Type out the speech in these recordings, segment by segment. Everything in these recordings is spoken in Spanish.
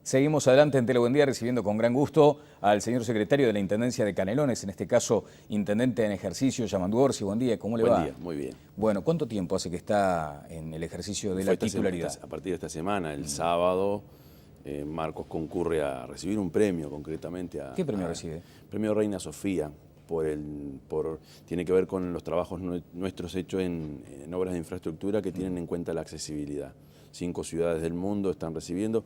Seguimos adelante en Tele Buen Día recibiendo con gran gusto al señor secretario de la Intendencia de Canelones, en este caso Intendente en ejercicio, Yamandu Orsi. Buen día, ¿cómo le va? Buen día, muy bien. Bueno, ¿cuánto tiempo hace que está en el ejercicio de la titularidad? A partir de esta semana, el sábado, Marcos concurre a recibir un premio, concretamente a... ¿Qué premio recibe? Premio Reina Sofía, tiene que ver con los trabajos nuestros hechos en obras de infraestructura que tienen en cuenta la accesibilidad. 5 ciudades del mundo están recibiendo.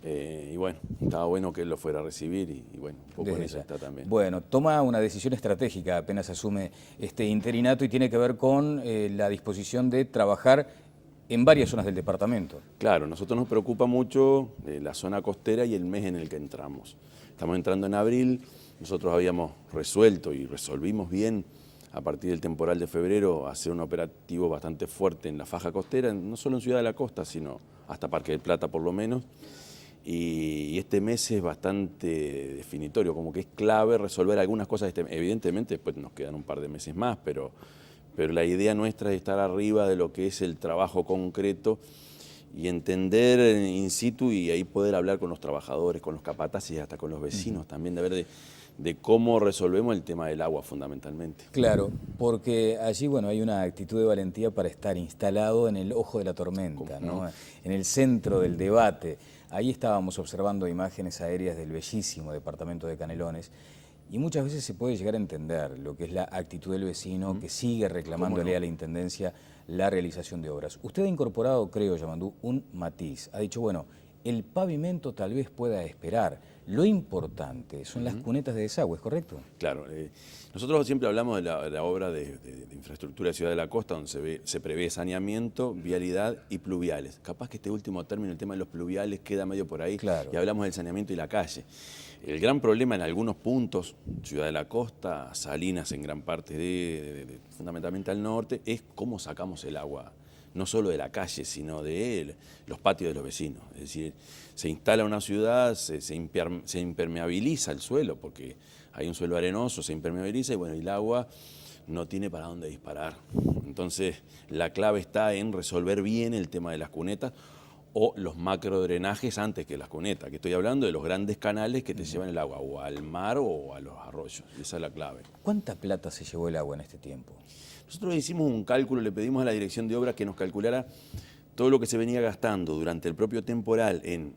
Y bueno, estaba bueno que él lo fuera a recibir y bueno, un poco en eso está también. Bueno, toma una decisión estratégica apenas asume este interinato y tiene que ver con la disposición de trabajar en varias zonas del departamento. Claro, a nosotros nos preocupa mucho la zona costera y el mes en el que entramos. Estamos entrando en abril, nosotros habíamos resuelto y resolvimos bien a partir del temporal de febrero hacer un operativo bastante fuerte en la faja costera, no solo en Ciudad de la Costa, sino hasta Parque del Plata por lo menos. Y este mes es bastante definitorio, como que es clave resolver algunas cosas. Evidentemente después nos quedan un par de meses más, pero la idea nuestra es estar arriba de lo que es el trabajo concreto y entender in situ y ahí poder hablar con los trabajadores, con los capataces y hasta con los vecinos también, de ver de cómo resolvemos el tema del agua fundamentalmente. Claro, porque allí bueno, hay una actitud de valentía para estar instalado en el ojo de la tormenta, ¿no? En el centro del debate. Ahí estábamos observando imágenes aéreas del bellísimo departamento de Canelones y muchas veces se puede llegar a entender lo que es la actitud del vecino que sigue reclamándole a la Intendencia la realización de obras. Usted ha incorporado, creo, Yamandu, un matiz. Ha dicho, bueno, el pavimento tal vez pueda esperar. Lo importante son las cunetas de desagüe, ¿es correcto? Claro. Nosotros siempre hablamos de la obra de infraestructura de Ciudad de la Costa, donde se prevé saneamiento, vialidad y pluviales. Capaz que este último término, el tema de los pluviales, queda medio por ahí, claro. Y hablamos del saneamiento y la calle. El gran problema en algunos puntos, Ciudad de la Costa, Salinas en gran parte fundamentalmente al norte, es cómo sacamos el agua, no solo de la calle, sino de los patios de los vecinos. Es decir, se instala una ciudad, se impermeabiliza el suelo, porque hay un suelo arenoso, se impermeabiliza y bueno, el agua no tiene para dónde disparar. Entonces, la clave está en resolver bien el tema de las cunetas o los macrodrenajes antes que las cunetas, que estoy hablando de los grandes canales que te llevan el agua o al mar o a los arroyos. Esa es la clave. ¿Cuánta plata se llevó el agua en este tiempo? Nosotros hicimos un cálculo, le pedimos a la Dirección de Obras que nos calculara todo lo que se venía gastando durante el propio temporal en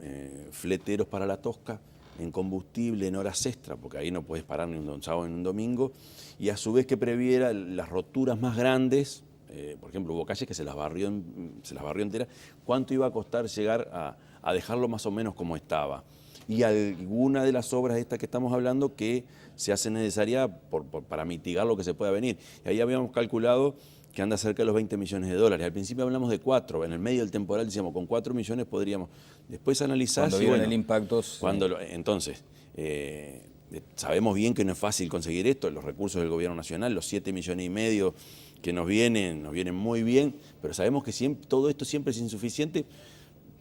fleteros para la tosca, en combustible, en horas extra, porque ahí no puedes parar ni un sábado ni un domingo, y a su vez que previera las roturas más grandes. Por ejemplo, hubo calles que se las barrió enteras. ¿Cuánto iba a costar llegar a dejarlo más o menos como estaba? Y alguna de las obras estas que estamos hablando que se hace necesaria para mitigar lo que se pueda venir. Y ahí habíamos calculado que anda cerca de los 20 millones de dólares. Al principio hablamos de 4, en el medio del temporal decíamos con 4 millones podríamos después analizar. Cuando vieron el impacto. Entonces, sabemos bien que no es fácil conseguir esto, los recursos del gobierno nacional, los 7,5 millones que nos vienen muy bien, pero sabemos que todo esto siempre es insuficiente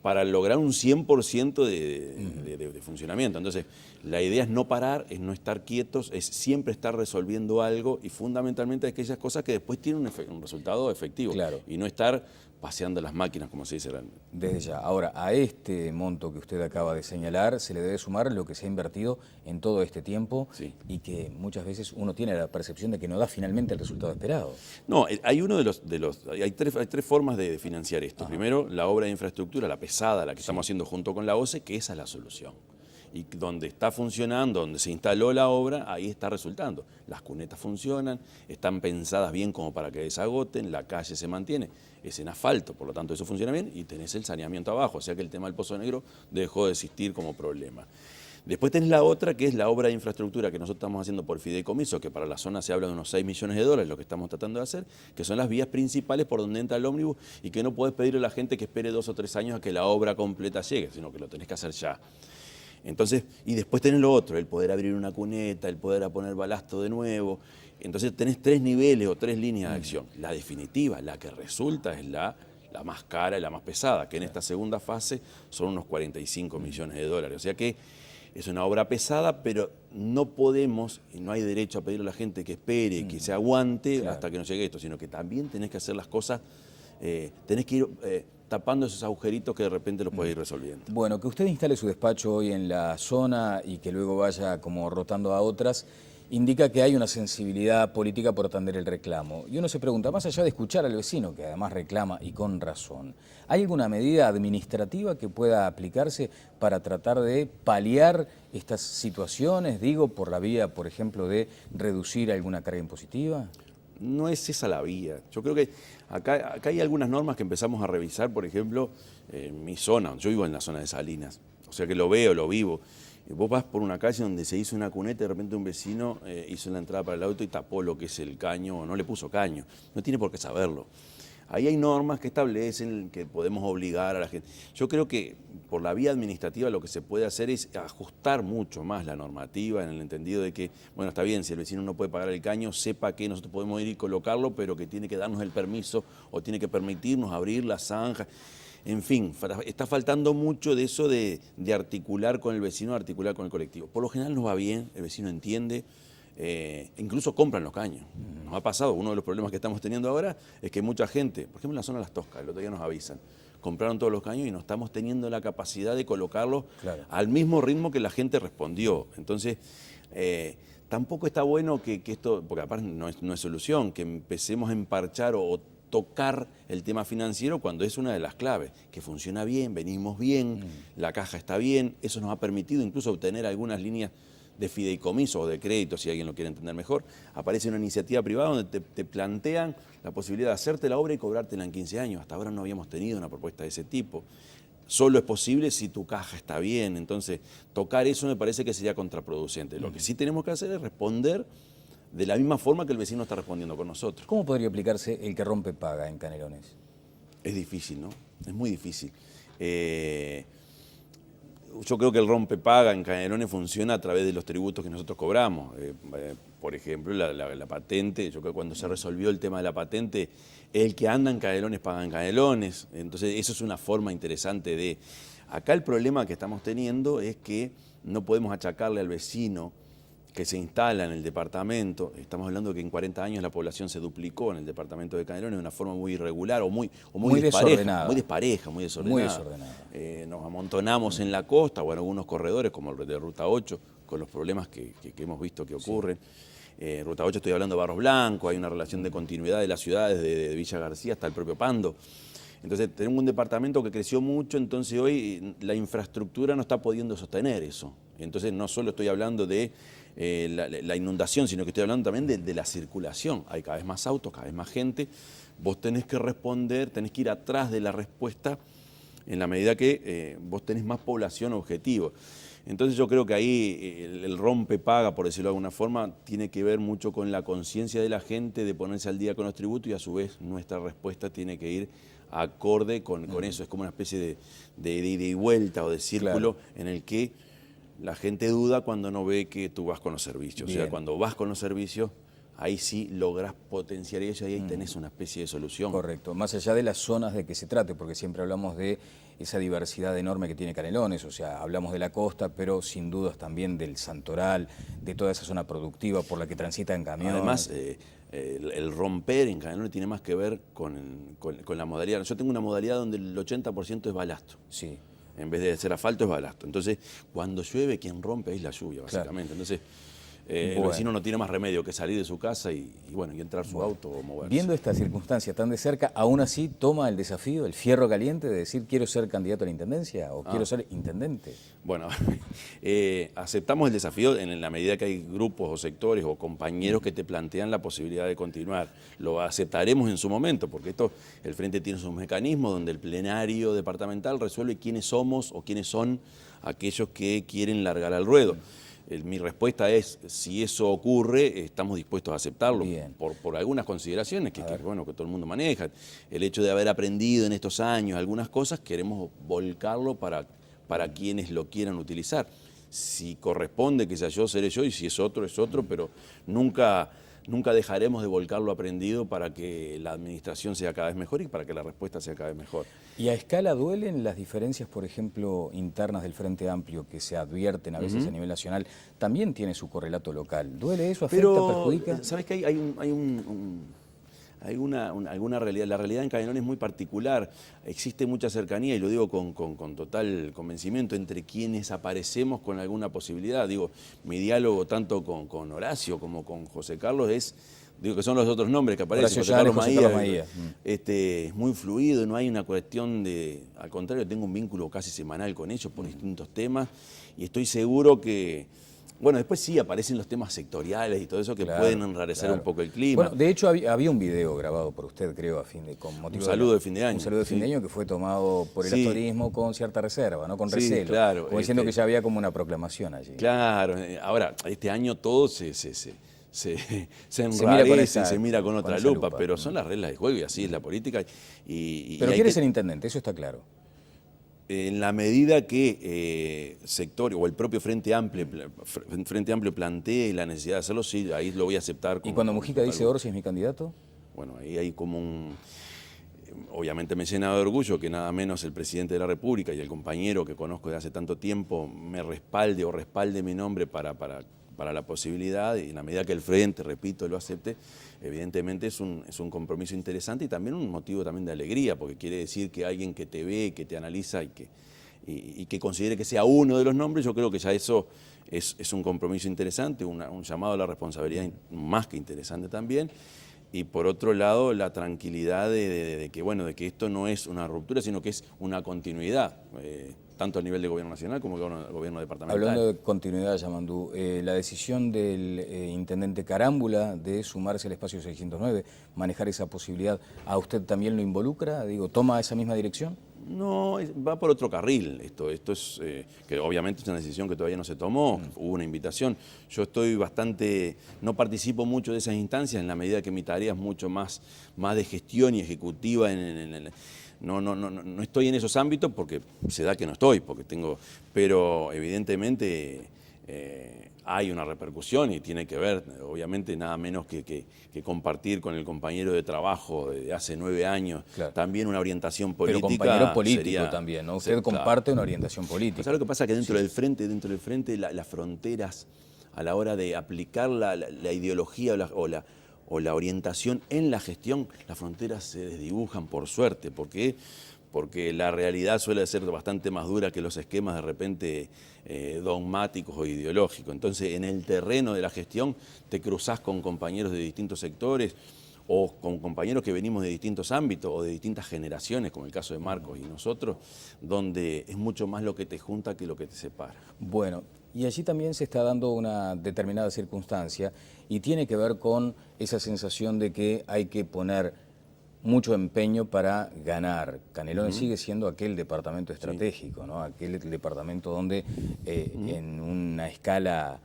para lograr un 100% de funcionamiento. Entonces, la idea es no parar, es no estar quietos, es siempre estar resolviendo algo y fundamentalmente aquellas cosas que después tienen un resultado efectivo. Claro. Y no estar paseando las máquinas, como se dice realmente. Desde ya. Ahora, a este monto que usted acaba de señalar se le debe sumar lo que se ha invertido en todo este tiempo y que muchas veces uno tiene la percepción de que no da finalmente el resultado esperado. No, hay tres formas de financiar esto. Primero, la obra de infraestructura, la pesada, la que estamos haciendo junto con la OCE, que esa es la solución. Y donde está funcionando, donde se instaló la obra, ahí está resultando. Las cunetas funcionan, están pensadas bien como para que desagoten, la calle se mantiene, es en asfalto, por lo tanto eso funciona bien y tenés el saneamiento abajo, o sea que el tema del Pozo Negro dejó de existir como problema. Después tenés la otra, que es la obra de infraestructura que nosotros estamos haciendo por fideicomiso, que para la zona se habla de unos 6 millones de dólares, lo que estamos tratando de hacer, que son las vías principales por donde entra el ómnibus y que no podés pedirle a la gente que espere 2 o 3 años a que la obra completa llegue, sino que lo tenés que hacer ya. Entonces, y después tenés lo otro, el poder abrir una cuneta, el poder poner balasto de nuevo. Entonces tenés 3 niveles o 3 líneas de acción. La definitiva, la que resulta es la más cara y la más pesada, que en esta segunda fase son unos 45 millones de dólares. O sea que es una obra pesada, pero no podemos y no hay derecho a pedirle a la gente que espere, que se aguante hasta que nos llegue esto, sino que también tenés que hacer las cosas, tenés que ir tapando esos agujeritos que de repente los puede ir resolviendo. Bueno, que usted instale su despacho hoy en la zona y que luego vaya como rotando a otras, indica que hay una sensibilidad política por atender el reclamo. Y uno se pregunta, más allá de escuchar al vecino, que además reclama y con razón, ¿hay alguna medida administrativa que pueda aplicarse para tratar de paliar estas situaciones? Digo, por la vía, por ejemplo, de reducir alguna carga impositiva. No es esa la vía. Yo creo que acá hay algunas normas que empezamos a revisar, por ejemplo, en mi zona. Yo vivo en la zona de Salinas, o sea que lo veo, lo vivo. Vos vas por una calle donde se hizo una cuneta y de repente un vecino hizo la entrada para el auto y tapó lo que es el caño, o no le puso caño. No tiene por qué saberlo. Ahí hay normas que establecen que podemos obligar a la gente. Yo creo que por la vía administrativa lo que se puede hacer es ajustar mucho más la normativa en el entendido de que, bueno, está bien, si el vecino no puede pagar el caño, sepa que nosotros podemos ir y colocarlo, pero que tiene que darnos el permiso o tiene que permitirnos abrir la zanja. En fin, está faltando mucho de eso de articular con el vecino, articular con el colectivo. Por lo general nos va bien, el vecino entiende, incluso compran los caños. Nos ha pasado, uno de los problemas que estamos teniendo ahora es que mucha gente, por ejemplo en la zona de Las Toscas, el otro día nos avisan, compraron todos los caños y no estamos teniendo la capacidad de colocarlos al mismo ritmo que la gente respondió. Entonces, tampoco está bueno que esto, porque aparte no es solución, que empecemos a emparchar o tocar el tema financiero cuando es una de las claves, que funciona bien, venimos bien, la caja está bien, eso nos ha permitido incluso obtener algunas líneas de fideicomiso o de crédito, si alguien lo quiere entender mejor. Aparece una iniciativa privada donde te plantean la posibilidad de hacerte la obra y cobrártela en 15 años. Hasta ahora no habíamos tenido una propuesta de ese tipo. Solo es posible si tu caja está bien, entonces tocar eso me parece que sería contraproducente. Lo que sí tenemos que hacer es responder de la misma forma que el vecino está respondiendo con nosotros. ¿Cómo podría aplicarse el que rompe paga en Canelones? Es difícil, ¿no? Es muy difícil. Yo creo que el rompe paga en Canelones funciona a través de los tributos que nosotros cobramos. Por ejemplo, la patente, yo creo que cuando se resolvió el tema de la patente, el que anda en Canelones paga en Canelones. Entonces, eso es una forma interesante de... Acá el problema que estamos teniendo es que no podemos achacarle al vecino que se instala en el departamento. Estamos hablando de que en 40 años la población se duplicó en el departamento de Canelones de una forma muy irregular o muy desordenada. Muy despareja, muy desordenada. Nos amontonamos en la costa o en algunos corredores como el de Ruta 8 con los problemas que hemos visto que ocurren. Ruta 8 estoy hablando de Barros Blancos, hay una relación de continuidad de las ciudades de Villa García hasta el propio Pando. Entonces tenemos un departamento que creció mucho, entonces hoy la infraestructura no está pudiendo sostener eso. Entonces no solo estoy hablando de la inundación, sino que estoy hablando también de la circulación. Hay cada vez más autos, cada vez más gente. Vos tenés que responder, tenés que ir atrás de la respuesta en la medida que vos tenés más población objetivo. Entonces yo creo que ahí el rompe paga, por decirlo de alguna forma, tiene que ver mucho con la conciencia de la gente de ponerse al día con los tributos y a su vez nuestra respuesta tiene que ir acorde con eso. Es como una especie de ida y vuelta o de círculo en el que la gente duda cuando no ve que tú vas con los servicios. Bien. O sea, cuando vas con los servicios, ahí sí lográs potenciar eso y ahí tenés una especie de solución. Correcto, más allá de las zonas de que se trate, porque siempre hablamos de esa diversidad enorme que tiene Canelones, o sea, hablamos de la costa, pero sin dudas también del Santoral, de toda esa zona productiva por la que transitan camiones. Además, el romper en Canelones tiene más que ver con la modalidad. Yo tengo una modalidad donde el 80% es balasto. Sí. En vez de ser asfalto es balasto. Entonces, cuando llueve, quien rompe es la lluvia, básicamente. Claro. Entonces, el vecino no tiene más remedio que salir de su casa y entrar su auto o moverse. Viendo esta circunstancia tan de cerca, aún así toma el desafío, el fierro caliente de decir quiero ser candidato a la intendencia o quiero ser intendente. Bueno, aceptamos el desafío en la medida que hay grupos o sectores o compañeros que te plantean la posibilidad de continuar. Lo aceptaremos en su momento, porque el Frente tiene sus mecanismos donde el plenario departamental resuelve quiénes somos o quiénes son aquellos que quieren largar al ruedo. Mi respuesta es, si eso ocurre, estamos dispuestos a aceptarlo por algunas consideraciones que todo el mundo maneja. El hecho de haber aprendido en estos años algunas cosas, queremos volcarlo para quienes lo quieran utilizar. Si corresponde que sea yo, seré yo, y si es otro, pero nunca dejaremos de volcar lo aprendido para que la administración sea cada vez mejor y para que la respuesta sea cada vez mejor. ¿Y a escala duelen las diferencias, por ejemplo, internas del Frente Amplio que se advierten a veces a nivel nacional? También tiene su correlato local. ¿Duele eso? ¿Afecta? ¿Perjudica? ¿Sabes qué? Hay alguna realidad. La realidad en Canelones es muy particular, existe mucha cercanía, y lo digo con total convencimiento, entre quienes aparecemos con alguna posibilidad. Digo, mi diálogo tanto con Horacio como con José Carlos digo que son los otros nombres que aparecen, José Carlos Maía. Es muy fluido, no hay una cuestión al contrario, tengo un vínculo casi semanal con ellos por distintos temas, y estoy seguro que, bueno, después sí aparecen los temas sectoriales y todo eso que pueden enrarecer un poco el clima. Bueno, de hecho había un video grabado por usted, creo, con motivo un saludo de fin de año. Un saludo de fin de año que fue tomado por el astorismo con cierta reserva, ¿no? Con recelo. Claro. Como diciendo que ya había como una proclamación allí. Claro, ahora, este año todo se enrarece, se mira con otra lupa, pero son las reglas de juego y así es la política. Pero quiere ser intendente, eso está claro. En la medida que sector o el propio Frente Amplio plantee la necesidad de hacerlo, sí, ahí lo voy a aceptar. ¿Y cuando Mujica dice Orsi es mi candidato? Bueno, ahí hay como obviamente me llena de orgullo que nada menos el presidente de la República y el compañero que conozco de hace tanto tiempo me respalde mi nombre para la posibilidad, y en la medida que el Frente, repito, lo acepte, evidentemente es un compromiso interesante y también un motivo también de alegría, porque quiere decir que alguien que te ve, que te analiza y que considere que sea uno de los nombres, yo creo que ya eso es un compromiso interesante, un llamado a la responsabilidad más que interesante también. Y por otro lado, la tranquilidad de que esto no es una ruptura, sino que es una continuidad, tanto a nivel de gobierno nacional como gobierno departamental. Hablando de continuidad, Yamandú, la decisión del intendente Carámbula de sumarse al espacio 609, manejar esa posibilidad, ¿a usted también lo involucra? Digo, ¿toma esa misma dirección? No, va por otro carril. Esto es, que obviamente es una decisión que todavía no se tomó, hubo una invitación. Yo estoy no participo mucho de esas instancias en la medida que mi tarea es mucho más de gestión y ejecutiva. No estoy en esos ámbitos porque se da que no estoy, pero evidentemente hay una repercusión y tiene que ver, obviamente, nada menos que compartir con el compañero de trabajo de hace 9 años, claro, también una orientación política. Pero compañero político también, ¿no? Usted comparte una orientación política. ¿Sabes lo que pasa? Que dentro del frente, las fronteras, a la hora de aplicar la ideología o la orientación en la gestión, las fronteras se desdibujan por suerte, porque la realidad suele ser bastante más dura que los esquemas de repente dogmáticos o ideológicos. Entonces, en el terreno de la gestión te cruzás con compañeros de distintos sectores o con compañeros que venimos de distintos ámbitos o de distintas generaciones, como el caso de Marcos y nosotros, donde es mucho más lo que te junta que lo que te separa. Bueno, y allí también se está dando una determinada circunstancia y tiene que ver con esa sensación de que hay que poner mucho empeño para ganar. Canelones sigue siendo aquel departamento estratégico, ¿no? Aquel departamento donde en una escala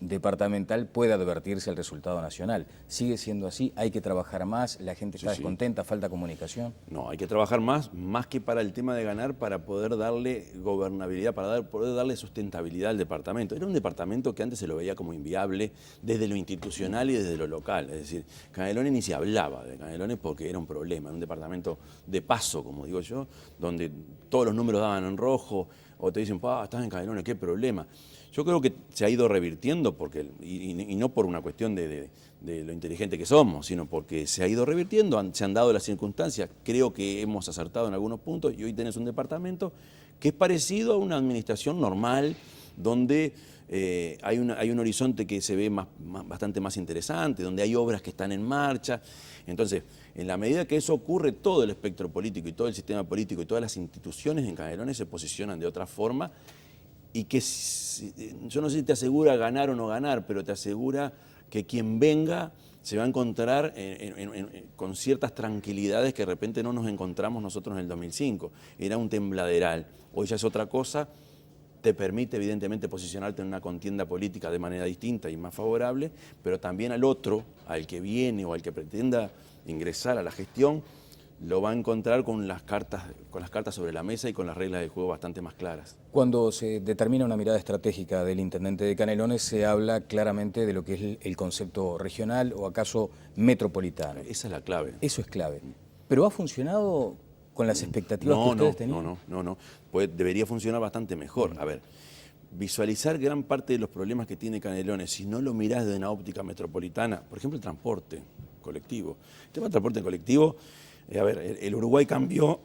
departamental puede advertirse el resultado nacional. ¿Sigue siendo así? ¿Hay que trabajar más? ¿La gente está descontenta? ¿Falta comunicación? No, hay que trabajar más que para el tema de ganar, para poder darle gobernabilidad, para poder darle sustentabilidad al departamento. Era un departamento que antes se lo veía como inviable desde lo institucional y desde lo local. Es decir, Canelones ni se hablaba de Canelones porque era un problema, era un departamento de paso, como digo yo, donde todos los números daban en rojo, o te dicen, estás en Canelones, qué problema. Yo creo que se ha ido revirtiendo, y no por una cuestión de lo inteligente que somos, sino porque se ha ido revirtiendo, se han dado las circunstancias. Creo que hemos acertado en algunos puntos y hoy tenés un departamento que es parecido a una administración normal, donde hay un horizonte que se ve bastante más interesante, donde hay obras que están en marcha. Entonces, en la medida que eso ocurre, todo el espectro político y todo el sistema político y todas las instituciones en Canelones se posicionan de otra forma, y que yo no sé si te asegura ganar o no ganar, pero te asegura que quien venga se va a encontrar con ciertas tranquilidades que de repente no nos encontramos nosotros en el 2005. Era un tembladeral. Hoy ya es otra cosa, te permite evidentemente posicionarte en una contienda política de manera distinta y más favorable, pero también al otro, al que viene o al que pretenda ingresar a la gestión, lo va a encontrar con las cartas sobre la mesa y con las reglas del juego bastante más claras. Cuando se determina una mirada estratégica del intendente de Canelones, se habla claramente de lo que es el concepto regional o acaso metropolitano. Esa es la clave. Eso es clave. ¿Pero ha funcionado con las expectativas que ustedes tenían? No. Pues debería funcionar bastante mejor. A ver, visualizar gran parte de los problemas que tiene Canelones, si no lo mirás desde una óptica metropolitana, por ejemplo el transporte. colectivo. El tema del transporte en colectivo, a ver, el Uruguay cambió,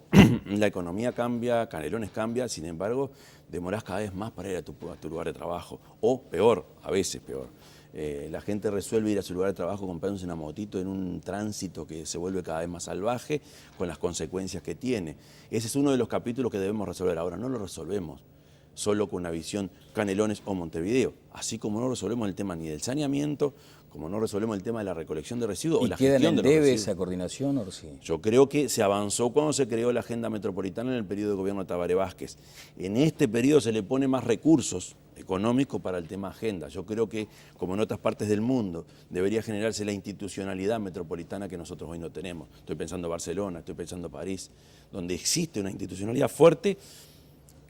la economía cambia, Canelones cambia, sin embargo, demorás cada vez más para ir a tu lugar de trabajo. O peor, a veces peor. La gente resuelve ir a su lugar de trabajo comprándose una motito en un tránsito que se vuelve cada vez más salvaje con las consecuencias que tiene. Ese es uno de los capítulos que debemos resolver. Ahora no lo resolvemos solo con una visión Canelones o Montevideo, así como no resolvemos el tema ni del saneamiento, como no resolvemos el tema de la recolección de residuos o la gestión de los residuos. ¿Y queda en el debe esa coordinación, Orsi? Yo creo que se avanzó cuando se creó la agenda metropolitana en el periodo de gobierno de Tabaré Vázquez. En este periodo se le pone más recursos económicos para el tema agenda. Yo creo que, como en otras partes del mundo, debería generarse la institucionalidad metropolitana que nosotros hoy no tenemos. Estoy pensando en Barcelona, estoy pensando en París, donde existe una institucionalidad fuerte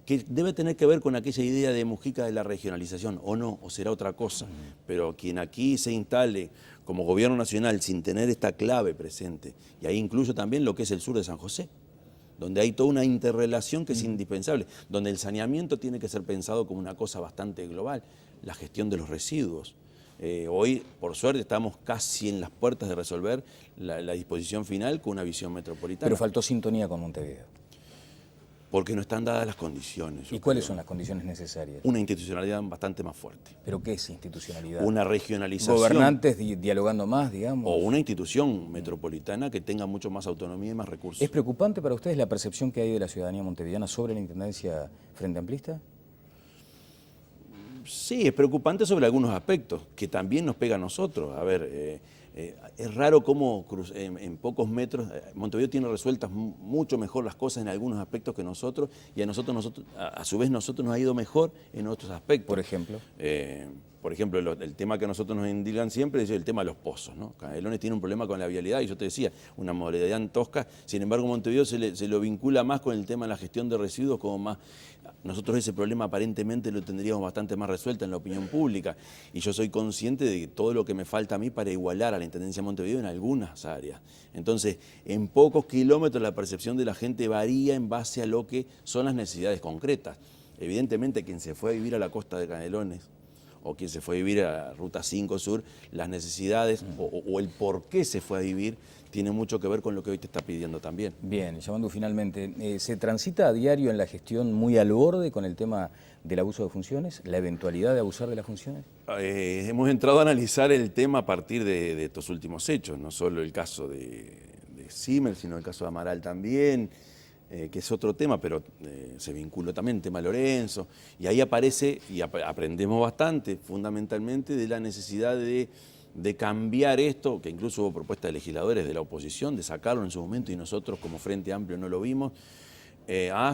que debe tener que ver con aquella idea de Mujica de la regionalización, o no, o será otra cosa. Pero quien aquí se instale como gobierno nacional sin tener esta clave presente, y ahí incluyo también lo que es el sur de San José, donde hay toda una interrelación que es indispensable, donde el saneamiento tiene que ser pensado como una cosa bastante global, la gestión de los residuos. Hoy, por suerte, estamos casi en las puertas de resolver la disposición final con una visión metropolitana. Pero faltó sintonía con Montevideo. Porque no están dadas las condiciones. ¿Y cuáles son las condiciones necesarias? Una institucionalidad bastante más fuerte. ¿Pero qué es institucionalidad? Una regionalización. ¿Gobernantes dialogando más, digamos? O una institución metropolitana que tenga mucho más autonomía y más recursos. ¿Es preocupante para ustedes la percepción que hay de la ciudadanía montevideana sobre la intendencia Frente Amplista? Sí, es preocupante sobre algunos aspectos, que también nos pega a nosotros. A ver, es raro cómo en pocos metros, Montevideo tiene resueltas mucho mejor las cosas en algunos aspectos que nosotros, y a su vez nosotros nos ha ido mejor en otros aspectos. Por ejemplo. Por ejemplo, el tema que a nosotros nos indican siempre es el tema de los pozos, ¿no? Canelones tiene un problema con la vialidad, y yo te decía, una modalidad en tosca. Sin embargo, Montevideo se lo vincula más con el tema de la gestión de residuos, como más. Nosotros ese problema aparentemente lo tendríamos bastante más resuelto en la opinión pública, y yo soy consciente de todo lo que me falta a mí para igualar a la Intendencia de Montevideo en algunas áreas. Entonces, en pocos kilómetros la percepción de la gente varía en base a lo que son las necesidades concretas. Evidentemente, quien se fue a vivir a la costa de Canelones, o quien se fue a vivir a Ruta 5 Sur, las necesidades o el por qué se fue a vivir tiene mucho que ver con lo que hoy te está pidiendo también. Bien, Yamandu, finalmente, ¿se transita a diario en la gestión muy al borde con el tema del abuso de funciones, la eventualidad de abusar de las funciones? Hemos entrado a analizar el tema a partir de estos últimos hechos, no solo el caso de Zimmer, sino el caso de Amaral también, que es otro tema, pero se vinculó también el tema de Lorenzo, y ahí aparece, y aprendemos bastante, fundamentalmente, de la necesidad de cambiar esto, que incluso hubo propuestas de legisladores de la oposición, de sacarlo en su momento, y nosotros como Frente Amplio no lo vimos.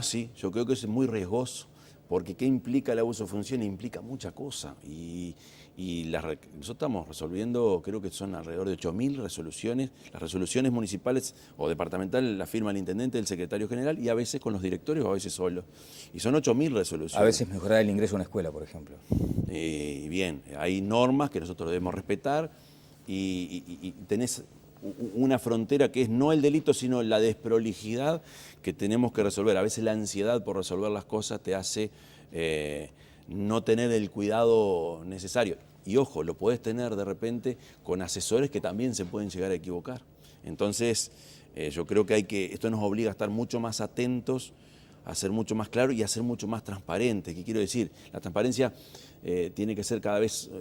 Sí, yo creo que eso es muy riesgoso, porque ¿qué implica el abuso de función? Implica mucha cosa, y nosotros estamos resolviendo, creo que son alrededor de 8.000 resoluciones. Las resoluciones municipales o departamentales las firma el intendente, el secretario general, y a veces con los directores o a veces solo. Y son 8.000 resoluciones. A veces mejorar el ingreso a una escuela, por ejemplo. Bien, hay normas que nosotros debemos respetar, y tenés una frontera que es no el delito, sino la desprolijidad que tenemos que resolver. A veces la ansiedad por resolver las cosas te hace no tener el cuidado necesario. Y ojo, lo podés tener de repente con asesores que también se pueden llegar a equivocar. Entonces, yo creo que esto nos obliga a estar mucho más atentos, a ser mucho más claros y a ser mucho más transparentes. ¿Qué quiero decir? La transparencia tiene que ser cada vez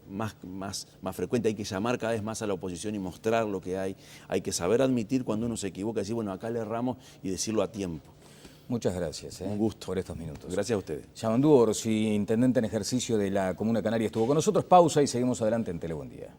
más frecuente. Hay que llamar cada vez más a la oposición y mostrar lo que hay. Hay que saber admitir cuando uno se equivoca, decir, bueno, acá le erramos, y decirlo a tiempo. Muchas gracias. Un gusto por estos minutos. Gracias a ustedes. Yamandu Orsi, intendente en ejercicio de la Comuna Canaria, estuvo con nosotros. Pausa y seguimos adelante en Tele Buen Día.